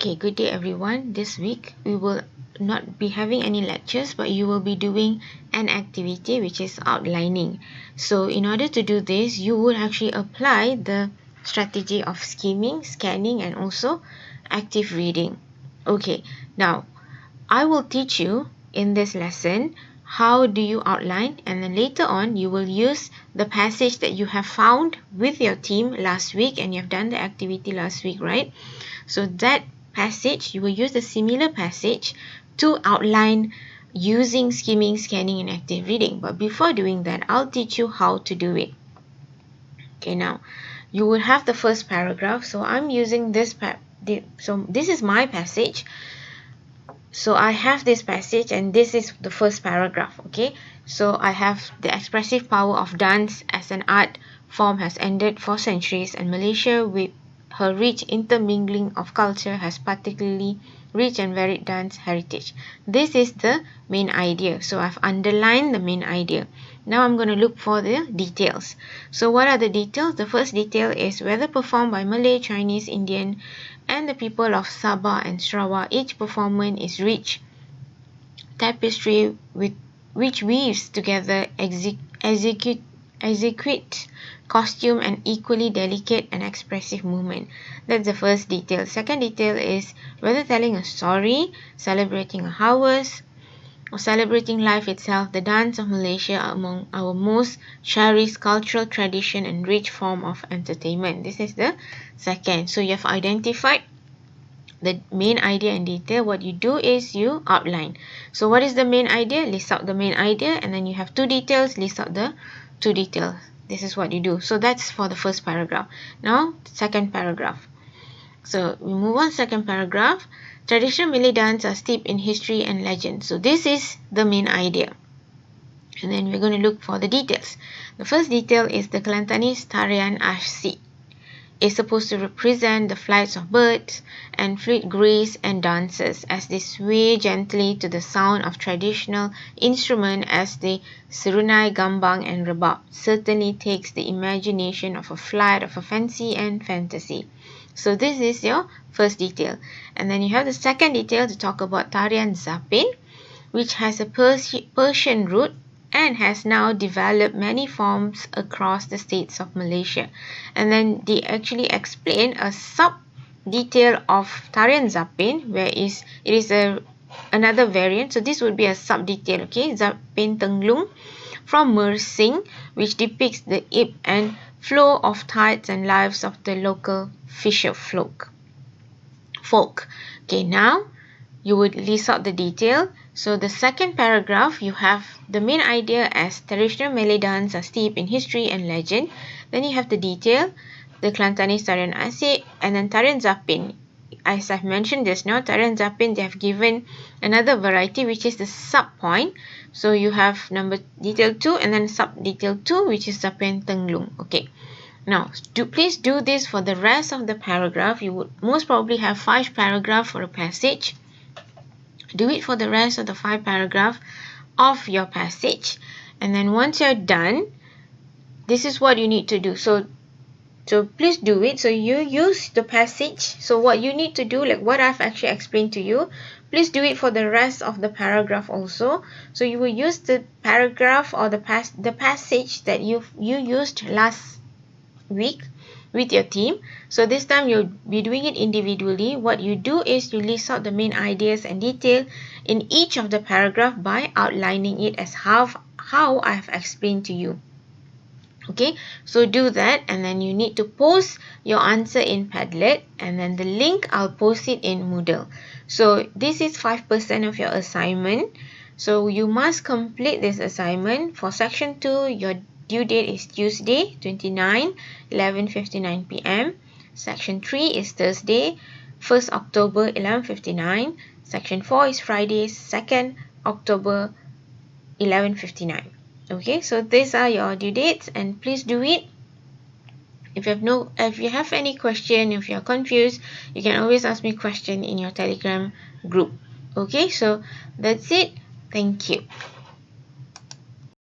Okay, good day everyone. This week we will not be having any lectures, but you will be doing an activity which is outlining. So in order to do this, you would actually apply the strategy of skimming, scanning, and also active reading. Okay, now I will teach you in this lesson how do you outline, and then later on you will use the passage that you have found with your team last week, and you have done the activity last week, right? So that passage, you will use the similar passage to outline using skimming, scanning, and active reading. But before doing that, I'll teach you how to do it. Okay, now you will have the first paragraph. So I'm using this so this is my passage. So I have this passage, and this is the first paragraph. Okay, so I have the expressive power of dance as an art form has ended for centuries, and Malaysia with her rich intermingling of culture has particularly rich and varied dance heritage. This is the main idea. So I've underlined the main idea. Now I'm going to look for the details. So what are the details? The first detail is whether performed by Malay, Chinese, Indian, and the people of Sabah and Sarawak. Each performance is rich tapestry with which weaves together execute costume and equally delicate and expressive movement. That's the first detail. Second detail is whether telling a story, celebrating a harvest, or celebrating life itself. The dance of Malaysia are among our most cherished cultural tradition and rich form of entertainment. This is the second. So you have identified the main idea and detail. What you do is you outline. So what is the main idea? List out the main idea, and then you have two details, list out the two details. This is what you do. So that's for the first paragraph. Now second paragraph. So we move on. Second paragraph. Traditional Malay dance are steeped in history and legend. So this is the main idea. And then we're going to look for the details. The first detail is the Kelantanese Tarian Asyik is supposed to represent the flights of birds and fluid grace and dances as they sway gently to the sound of traditional instruments as the serunai, gambang, and rebab. Certainly takes the imagination of a flight of a fancy and fantasy. So this is your first detail. And then you have the second detail to talk about Tarian Zapin, which has a Persian root and has now developed many forms across the states of Malaysia. And then they actually explain a sub-detail of Tarian Zapin, where it is another variant. So this would be a sub-detail, okay? Zapin Tenglung from Mersing, which depicts the ebb and flow of tides and lives of the local fisher folk. Okay, now you would list out the detail. So the second paragraph, you have the main idea as traditional Malay dance are steeped in history and legend. Then you have the detail, the Kelantanese Tarian Asyik, and then Tarian Zapin. As I've mentioned just now, Tarian Zapin, they have given another variety, which is the sub-point. So you have detail 2 and then sub-detail 2, which is Zapin Tenglung. Okay. Now, please do this for the rest of the paragraph. You would most probably have 5 paragraphs for a passage. Do it for the rest of the 5 paragraphs of your passage. And then once you're done, this is what you need to do. So please do it. So you use the passage. So what you need to do, like what I've actually explained to you, please do it for the rest of the paragraph also. So you will use the paragraph or the passage that you used last week with your team. So this time you'll be doing it individually. What you do is you list out the main ideas and detail in each of the paragraph by outlining it as how I have explained to you. Okay, so do that, and then you need to post your answer in Padlet, and then the link I'll post it in Moodle. So this is 5% of your assignment. So you must complete this assignment. For section 2, your due date is Tuesday 29 11:59 p.m. Section 3 is Thursday 1st October 11:59. Section 4 is Friday 2nd October 11:59. Okay, so these are your due dates, and please do it. If you have any question, if you're confused, you can always ask me question in your Telegram group. Okay, so that's it. Thank you.